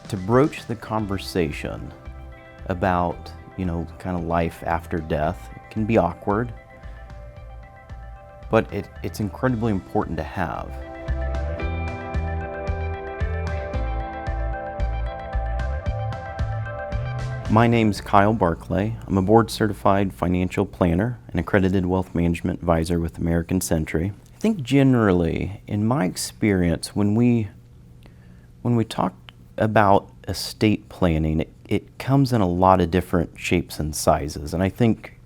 to broach the conversation about, kind of life after death can be awkward, but it's incredibly important to have. My name's Kyle Barclay. I'm a board-certified financial planner and accredited wealth management advisor with American Century. I think generally, in my experience, when we talk about estate planning, it comes in a lot of different shapes and sizes. And I think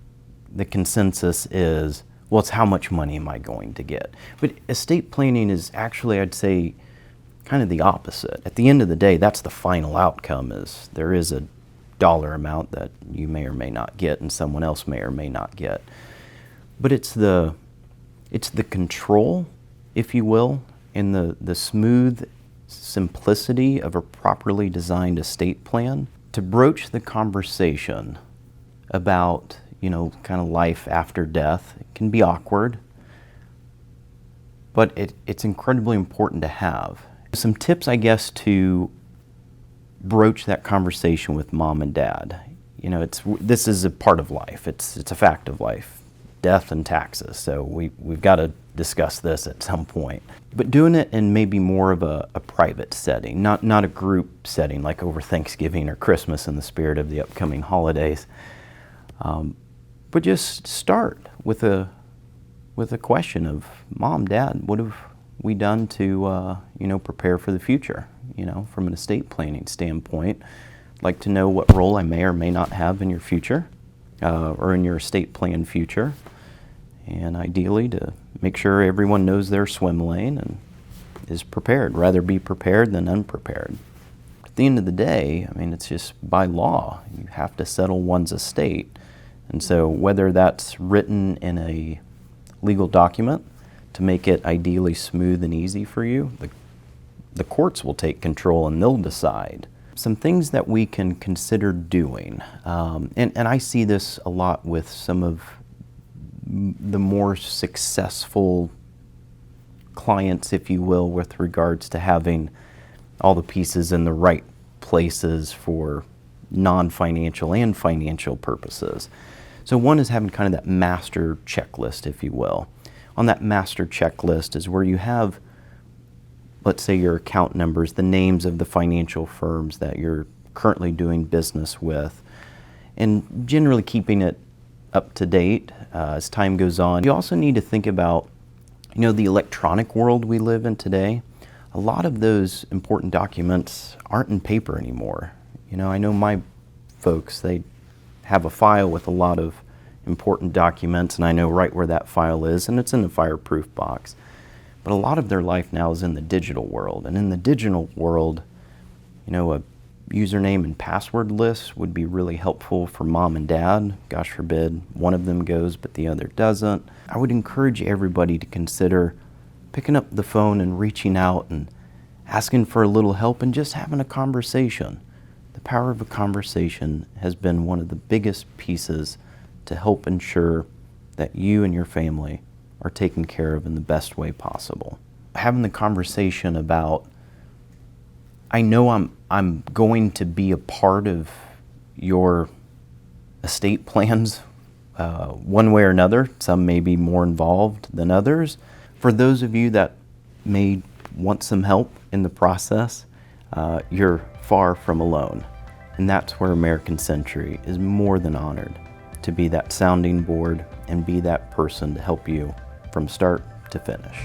the consensus is, well, it's how much money am I going to get? But estate planning is actually, I'd say, kind of the opposite. At the end of the day, that's the final outcome, is there is a dollar amount that you may or may not get and someone else may or may not get. But it's the control, if you will, and the smooth simplicity of a properly designed estate plan to broach the conversation about, kind of life after death. It can be awkward, but it's incredibly important to have. Some tips, I guess, to broach that conversation with mom and dad. This is a part of life. It's a fact of life, death and taxes. So we've got to discuss this at some point. But doing it in maybe more of a private setting, not a group setting like over Thanksgiving or Christmas in the spirit of the upcoming holidays. But just start with a question of, Mom, Dad, what have we done to prepare for the future? From an estate planning standpoint, I'd like to know what role I may or may not have in your future, or in your estate plan future, and ideally to make sure everyone knows their swim lane and is prepared. Rather be prepared than unprepared. At the end of the day, it's just by law, you have to settle one's estate. And so whether that's written in a legal document to make it ideally smooth and easy for you, the courts will take control and they'll decide. Some things that we can consider doing, and I see this a lot with some of the more successful clients, if you will, with regards to having all the pieces in the right places for non-financial and financial purposes. So one is having kind of that master checklist, if you will. On that master checklist is where you have, let's say, your account numbers, the names of the financial firms that you're currently doing business with, and generally keeping it up to date as time goes on. You also need to think about, the electronic world we live in today. A lot of those important documents aren't in paper anymore. I know my folks, they have a file with a lot of important documents, and I know right where that file is, and it's in the fireproof box. But a lot of their life now is in the digital world. And in the digital world, a username and password list would be really helpful for mom and dad. Gosh forbid one of them goes but the other doesn't. I would encourage everybody to consider picking up the phone and reaching out and asking for a little help and just having a conversation. The power of a conversation has been one of the biggest pieces to help ensure that you and your family are taken care of in the best way possible. Having the conversation about, I know I'm going to be a part of your estate plans one way or another. Some may be more involved than others. For those of you that may want some help in the process, you're far from alone. And that's where American Century is more than honored to be that sounding board and be that person to help you from start to finish.